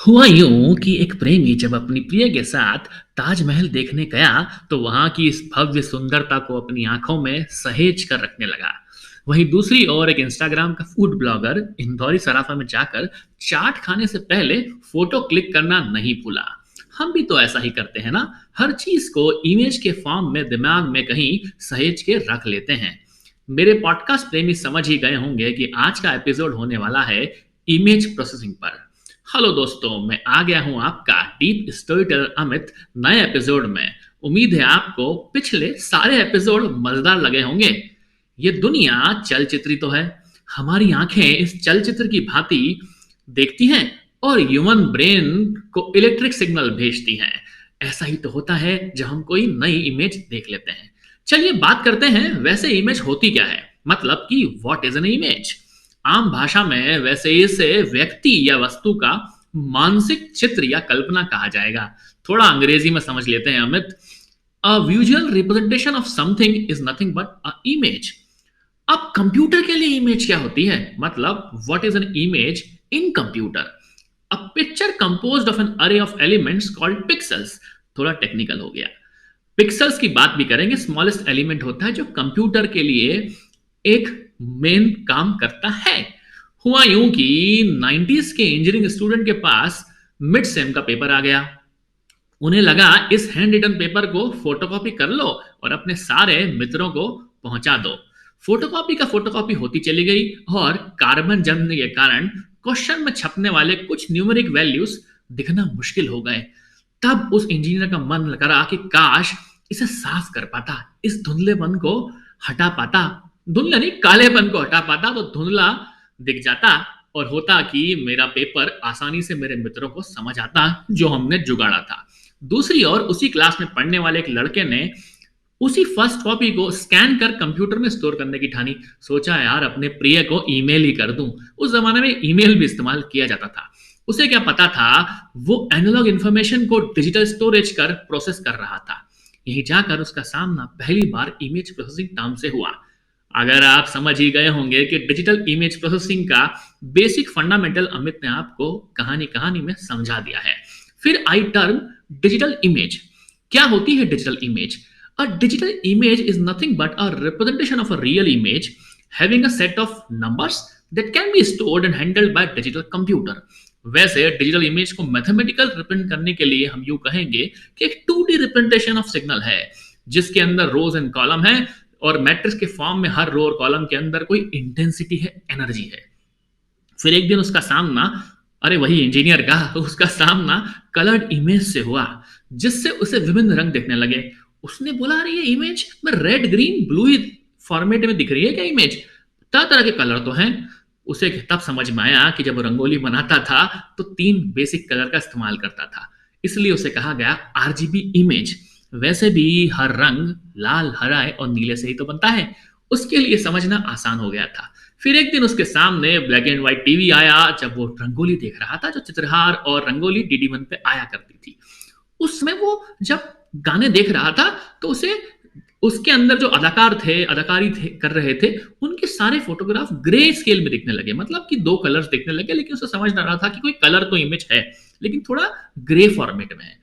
हुआ यूं कि एक प्रेमी जब अपनी प्रिय के साथ ताजमहल देखने गया तो वहां की इस भव्य सुंदरता को अपनी आंखों में सहेज कर रखने लगा। वहीं दूसरी ओर एक इंस्टाग्राम का फूड ब्लॉगर इंदौरी सराफा में जाकर चाट खाने से पहले फोटो क्लिक करना नहीं भूला। हम भी तो ऐसा ही करते हैं ना, हर चीज को इमेज के फॉर्म में दिमाग में कहीं सहेज के रख लेते हैं। मेरे पॉडकास्ट प्रेमी समझ ही गए होंगे कि आज का एपिसोड होने वाला है इमेज प्रोसेसिंग पर। हेलो दोस्तों, मैं आ गया हूं आपका डीप स्टोरी टेलर अमित नए एपिसोड में। उम्मीद है आपको पिछले सारे एपिसोड मजेदार लगे होंगे। ये दुनिया चलचित्री तो है, हमारी आंखें इस चलचित्र की भांति देखती हैं और ह्यूमन ब्रेन को इलेक्ट्रिक सिग्नल भेजती हैं। ऐसा ही तो होता है जब हम कोई नई इमेज देख लेते हैं। चलिए बात करते हैं वैसे इमेज होती क्या है, मतलब कि व्हाट इज एन इमेज। आम भाषा में वैसे इसे व्यक्ति या वस्तु का मानसिक चित्र या कल्पना कहा जाएगा। थोड़ा अंग्रेजी में समझ लेते हैं Amit. A visual representation of something is nothing but a image. अब कंप्यूटर के लिए इमेज क्या होती है, मतलब what is an image in computer. A picture composed of an array of elements called pixels. थोड़ा टेक्निकल हो गया। पिक्सेल्स की बात भी करेंगे, स्मॉलेस्ट एलिमेंट होता है जो कंप्यूटर के लिए एक मेन काम करता है। हुआ यूं कि 90s के इंजीनियरिंग स्टूडेंट के पास मिड सेम का पेपर आ गया। उन्हें लगा इस हैंड रिटन पेपर को फोटोकॉपी कर लो और अपने सारे मित्रों को पहुंचा दो। फोटोकॉपी का फोटोकॉपी होती चली गई और कार्बन जमने के कारण क्वेश्चन में छपने वाले कुछ न्यूमेरिक वैल्यूज दिखना मुश्किल हो गए। तब उस इंजीनियर का मन करा कि काश इसे साफ कर पाता, इस धुंधलेपन को हटा पाता। धुंधला नहीं, कालेपन को हटा पाता तो धुंधला दिख जाता और होता कि मेरा पेपर आसानी से मेरे मित्रों को समझ आता जो हमने जुगाड़ा था। दूसरी ओर उसी क्लास में पढ़ने वाले एक लड़के ने उसी फर्स्ट कॉपी को स्कैन कर कंप्यूटर में स्टोर करने की ठानी। सोचा यार अपने प्रिय को ईमेल ही कर दूं। उस जमाने में ईमेल भी इस्तेमाल किया जाता था। उसे क्या पता था, वो एनालॉग इंफॉर्मेशन को डिजिटल स्टोरेज कर प्रोसेस कर रहा था। यही जाकर उसका सामना पहली बार इमेज प्रोसेसिंग टर्म से हुआ। अगर आप समझ ही गए होंगे कि डिजिटल इमेज प्रोसेसिंग का बेसिक फंडामेंटल अमित ने आपको कहानी कहानी में समझा दिया है। फिर आई टर्म डिजिटल इमेज। क्या होती है digital image? A digital image is nothing but a representation of a real image having a set of numbers that can be stored and handled by digital computer. वैसे digital image को mathematical represent करने के लिए हम यूं कहेंगे कि एक 2D रिप्रेजेंटेशन ऑफ सिग्नल है जिसके अंदर रोज एंड कॉलम है और मैट्रिक्स के फॉर्म में हर रो और कॉलम के अंदर कोई इंटेंसिटी है, एनर्जी है। फिर एक दिन उसका सामना, अरे वही इंजीनियर का, उसका सामना कलर्ड इमेज से हुआ जिससे उसे विभिन्न रंग दिखने लगे। उसने बोला अरे ये इमेज में रेड ग्रीन ब्लू ही फॉर्मेट में दिख रही है क्या इमेज? तरह तरह के कलर तो हैं। उसे तब समझ में आया कि जब वो रंगोली बनाता था तो 3 बेसिक कलर का इस्तेमाल करता था, इसलिए उसे कहा गया आरजीबी इमेज। वैसे भी हर रंग लाल, हरा और नीले से ही तो बनता है। उसके लिए समझना आसान हो गया था। फिर एक दिन उसके सामने ब्लैक एंड व्हाइट टीवी आया जब वो रंगोली देख रहा था, जो चित्रहार और रंगोली डीडी 1 पे आया करती थी। उसमें वो जब गाने देख रहा था तो उसे उसके अंदर जो अदाकार थे, अदाकारी थे कर रहे थे, उनके सारे फोटोग्राफ ग्रे स्केल में दिखने लगे, मतलब कि 2 कलर्स दिखने लगे। लेकिन उसे समझ ना रहा था कि कोई कलर तो इमेज है लेकिन थोड़ा ग्रे फॉर्मेट में है।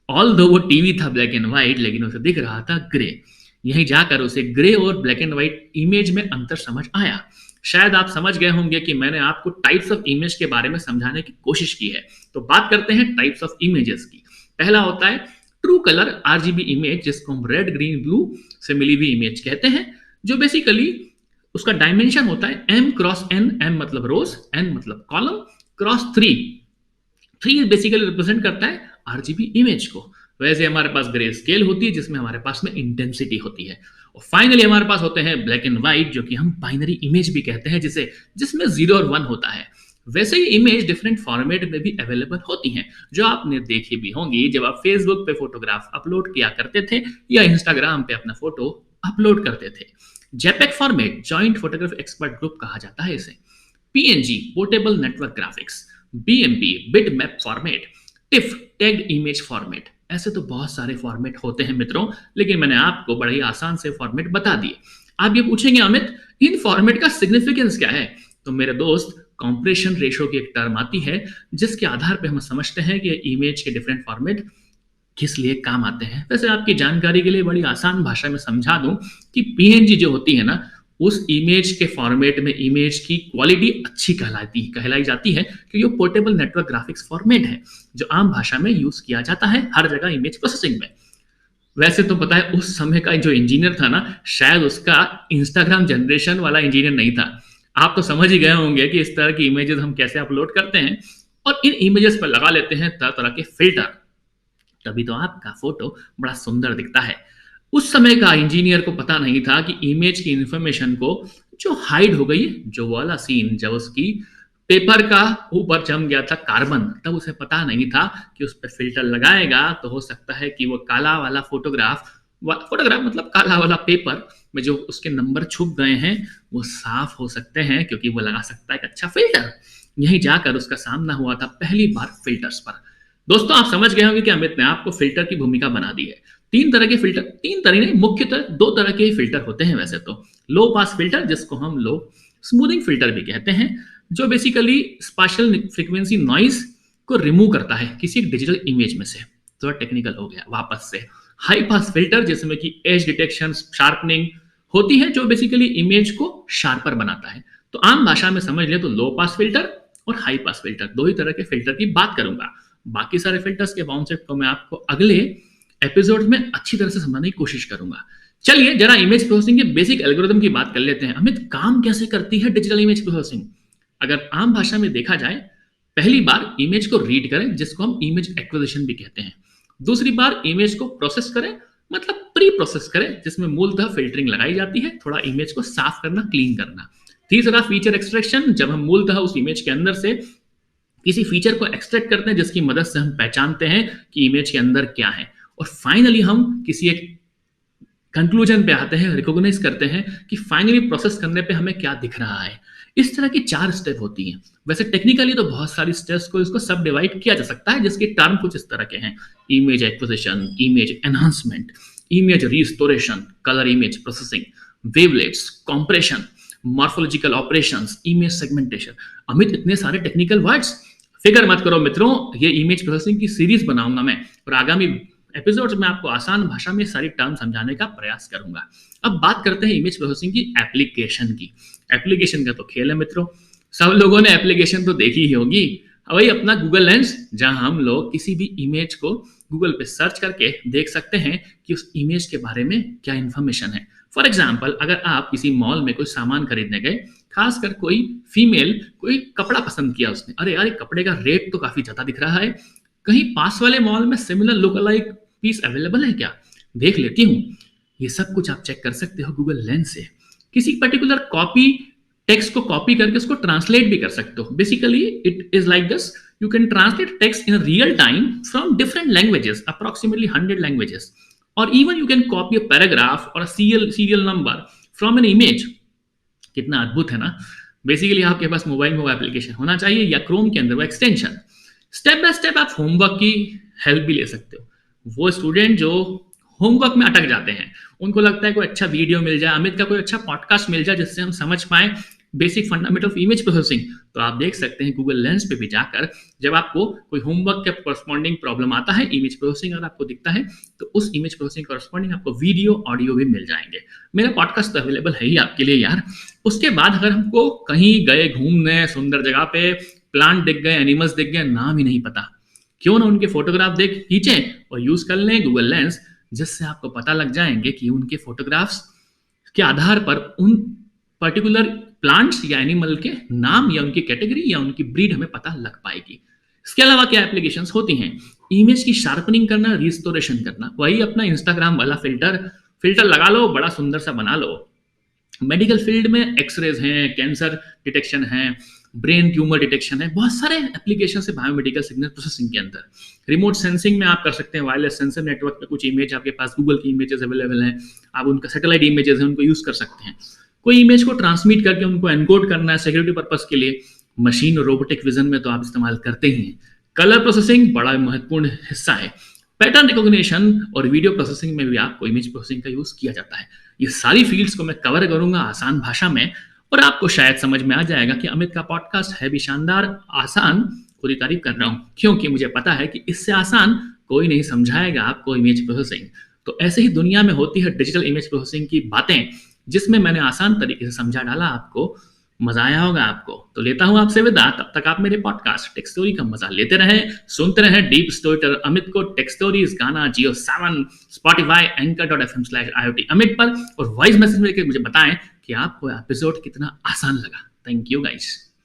ऑल दो वो टीवी था ब्लैक एंड व्हाइट, लेकिन उसे दिख रहा था ग्रे। यहीं जाकर उसे ग्रे और ब्लैक एंड व्हाइट इमेज में अंतर समझ आया। शायद आप समझ गए होंगे कि मैंने आपको टाइप्स ऑफ इमेज के बारे में समझाने की कोशिश की है। तो बात करते हैं टाइप्स ऑफ इमेजेस की। पहला होता है ट्रू कलर आरजीबी इमेज, जिसको हम रेड ग्रीन ब्लू से मिली हुई इमेज कहते हैं, जो बेसिकली उसका डायमेंशन होता है m क्रॉस n। m मतलब रोज, n मतलब कॉलम, क्रॉस 3 बेसिकली रिप्रेजेंट करता है आरजीबी इमेज को। वैसे हमारे पास ग्रे स्केल होती है जिसमें हमारे पास में इंटेंसिटी होती है। और फाइनली हमारे पास होते हैं ब्लैक एंड व्हाइट, जो कि हम बाइनरी इमेज भी कहते हैं, जिसमें 0 और 1 होता है। वैसे ही इमेज डिफरेंट फॉर्मेट में भी अवेलेबल होती हैं, जो आपने देखी भी होंगी जब आप फेसबुक पे फोटोग्राफ अपलोड किया करते थे या इंस्टाग्राम पे अपना फोटो अपलोड करते थे। JPEG format, joint photograph expert group कहा जाता है इसे। PNG, portable network graphics. BMP, bitmap format. Tiff, tagged image format. ऐसे तो बहुत सारे फॉर्मेट होते हैं मित्रों, लेकिन मैंने आपको बड़े ही आसान से फॉर्मेट बता दिए। आप ये पूछेंगे अमित इन फॉर्मेट का सिग्निफिकेंस क्या है? तो मेरे दोस्त, कॉम्प्रेशन रेशो की एक टर्म आती है, जिसके आधार पे हम समझते हैं कि इमेज के डिफरेंट फॉर्मेट किस लिए काम आते हैं। वैसे आपकी जानकारी के लिए बड़ी आसान भाषा में समझा दूं कि पीएनजी जो होती है ना, उस इमेज के फॉर्मेट में इमेज की क्वालिटी अच्छी कहलाई जाती है, क्योंकि वो पोर्टेबल नेटवर्क ग्राफिक्स फॉर्मेट है जो आम भाषा में यूज किया जाता है हर जगह इमेज प्रोसेसिंग में। वैसे तो पता है उस समय का जो इंजीनियर था ना, शायद उसका इंस्टाग्राम जनरेशन वाला इंजीनियर नहीं था। आप तो समझ ही गए होंगे कि इस तरह की इमेजेस हम कैसे अपलोड करते हैं और इन इमेजेस पर लगा लेते हैं तरह तरह के फिल्टर, तभी तो आपका फोटो बड़ा सुंदर दिखता है। उस समय का इंजीनियर को पता नहीं था कि इमेज की इंफॉर्मेशन को जो हाइड हो गई, जो वाला सीन जब उसकी पेपर का ऊपर जम गया था कार्बन, तब उसे पता नहीं था कि उस पर फिल्टर लगाएगा तो हो सकता है कि वो काला वाला फोटोग्राफ मतलब काला वाला पेपर में जो उसके नंबर छुप गए हैं वो साफ हो सकते हैं, क्योंकि वो लगा सकता है एक अच्छा फिल्टर। यहीं जाकर उसका सामना हुआ था पहली बार फिल्टर्स पर। दोस्तों आप समझ गए होंगे कि अमित ने आपको फिल्टर की भूमिका बना दी है। तीन तरह के फिल्टर, तीन तरह नहीं, मुख्यतः दो तरह के फिल्टर होते हैं वैसे तो। लो पास फिल्टर, जिसको हम लोग स्मूथिंग फिल्टर भी कहते हैं, जो बेसिकली स्पाशियल फ्रीक्वेंसी नॉइज को रिमूव करता है किसी डिजिटल इमेज में से। थोड़ा टेक्निकल हो गया वापस से। हाई पास फिल्टर, जिसमें कि एज डिटेक्शन शार्पनिंग होती है, जो बेसिकली इमेज को शार्पर बनाता है। तो आम भाषा में समझ ले तो लो पास फिल्टर और हाई पास फिल्टर, दो ही तरह के फिल्टर की बात करूंगा। बाकी सारे फिल्टर्स के कॉन्सेप्ट को मैं आपको अगले एपिसोड में अच्छी तरह से समझने की कोशिश करूंगा। चलिए जरा इमेज प्रोसेसिंग के बेसिक एल्गोरिथम की बात कर लेते हैं। अमित, काम कैसे करती है डिजिटल इमेज प्रोसेसिंग? अगर आम भाषा में देखा जाए, पहली बार इमेज को रीड करें, जिसको हम इमेज एक्विजिशन भी कहते हैं। दूसरी बार इमेज को प्रोसेस करें, मतलब प्री प्रोसेस करें, जिसमें मूलतः फिल्टरिंग लगाई जाती है, थोड़ा इमेज को साफ करना, क्लीन करना। तीसरा फीचर एक्सट्रैक्शन, जब हम मूलतः उस इमेज के अंदर से किसी फीचर को एक्सट्रैक्ट करते हैं जिसकी मदद से हम पहचानते हैं कि इमेज के अंदर क्या है। और फाइनली हम किसी एक कंक्लूजन पे आते हैं, रिकॉग्नाइज करते हैं कि फाइनली प्रोसेस करने पे हमें क्या दिख रहा है। इस तरह की 4 स्टेप होती हैं। वैसे टेक्निकली तो बहुत सारी स्टेप्स को इसको सब डिवाइड किया जा सकता है, जिसके टर्म कुछ इस तरह के हैं: image acquisition, image enhancement, image restoration, colour image processing, wavelets, compression, morphological operations, image segmentation. Amit, इतने सारे टेक्निकल वर्ड्स! फिक्र मत करो मित्रों, ये इमेज प्रोसेसिंग की सीरीज बनाऊंगा मैं, और आगामी एपिसोड्स में आपको आसान भाषा में सारी टर्म समझाने का प्रयास करूंगा। अब बात करते हैं इमेज प्रोसेसिंग की एप्लीकेशन की। एप्लीकेशन का तो खेल है मित्रों, सब लोगों ने एप्लीकेशन तो देखी ही होगी। वही अपना गूगल लेंस, जहां हम लोग किसी भी इमेज को गूगल पे सर्च करके देख सकते हैं कि उस इमेज के बारे में क्या इंफॉर्मेशन है। फॉर एग्जाम्पल, अगर आप किसी मॉल में कोई सामान खरीदने गए, खासकर कोई फीमेल कोई कपड़ा पसंद किया उसने, अरे यार कपड़े का रेट तो काफी ज्यादा दिख रहा है, कहीं पास वाले मॉल में similar look alike piece available है क्या, देख लेती हूँ। ये सब कुछ आप चेक कर सकते हो गूगल लेंस से। किसी पर्टिकुलर कॉपी टेक्स्ट को कॉपी करके उसको ट्रांसलेट भी कर सकते हो। Basically it is like this, you can translate text in real time from different languages, approximately 100 languages, or even you can copy a paragraph or a serial number from an image. कितना अद्भुत है ना। Basically आपके पास mobile में वो application होना चाहिए या क्रोम के अंदर वो एक्सटेंशन। स्टेप बाय स्टेप आप होमवर्क की हेल्प भी ले सकते हो। वो स्टूडेंट जो होमवर्क में अटक जाते हैं, उनको लगता है कोई अच्छा वीडियो मिल जाए, अमित का कोई अच्छा पॉडकास्ट मिल जाए जिससे हम समझ पाए basic fundamental of image processing, तो आप देख सकते हैं गूगल लेंस पे भी जाकर, जब आपको कोई होमवर्क के करस्पॉन्डिंग प्रॉब्लम आता है, इमेज प्रोसेसिंग अगर आपको दिखता है, तो उस इमेज प्रोसेसिंग करस्पॉन्डिंग आपको वीडियो ऑडियो भी मिल जाएंगे। मेरा पॉडकास्ट तो अवेलेबल है ही आपके लिए यार। उसके बाद अगर हमको कहीं गए घूमने, सुंदर जगह पे प्लांट दिख गए, एनिमल्स दिख गए, नाम ही नहीं पता, क्यों ना उनके फोटोग्राफ देख खींचे और यूज कर लें गूगल लेंस, जिससे आपको पता लग जाएंगे कि उनके फोटोग्राफ्स के आधार पर उन पर्टिकुलर प्लांट्स या एनिमल के नाम या उनकी कैटेगरी या उनकी ब्रीड हमें पता लग पाएगी। इसके अलावा क्या एप्लीकेशंस होती हैं? इमेज की शार्पनिंग करना, रिस्टोरेशन करना, वही अपना इंस्टाग्राम वाला फिल्टर लगा लो, बड़ा सुंदर सा बना लो। मेडिकल फील्ड में एक्सरेज हैं, कैंसर डिटेक्शन है, ब्रेन ट्यूमर डिटेक्शन है, बहुत सारे एप्लीकेशन है बायोमेडिकल सिग्नल प्रोसेसिंग के अंदर। रिमोट सेंसिंग में आप कर सकते हैं, वायरलेस सेंसर नेटवर्क में कुछ इमेज आपके पास गूगल की इमेजेस अवेलेबल हैं, आप उनका सैटेलाइट इमेजेस हैं उनको यूज कर सकते हैं। कोई इमेज को ट्रांसमिट करके उनको एनकोड करना है सिक्योरिटी पर्पस के लिए, मशीन और रोबोटिक विजन में तो आप इस्तेमाल करते ही हैं। कलर प्रोसेसिंग बड़ा महत्वपूर्ण हिस्सा है। पैटर्न रिकॉग्निशन और वीडियो प्रोसेसिंग में भी आपको इमेज प्रोसेसिंग का यूज किया जाता है। ये सारी फील्ड्स को मैं कवर करूंगा आसान भाषा में, और आपको शायद समझ में आ जाएगा कि अमित का पॉडकास्ट है भी शानदार, आसान, खुद ही तारीफ कर रहा हूं, क्योंकि मुझे पता है कि इससे आसान कोई नहीं समझाएगा आपको इमेज प्रोसेसिंग। तो ऐसे ही दुनिया में होती है डिजिटल इमेज प्रोसेसिंग की बातें, जिसमें मैंने आसान तरीके से समझा डाला आपको। मजा आया होगा आपको। तो लेता हूं आपसे विदा, तब तक आप मेरे पॉडकास्ट टेक स्टोरी का मजा लेते रहें, सुनते रहें डीप स्टोरी अमित को। टेक स्टोरीज गाना जियो सावन, स्पॉटिफाई, anchor.fm/IoT अमित पर, और वॉइस मैसेज में मुझे बताएं कि आपको एपिसोड कितना आसान लगा। Thank you guys.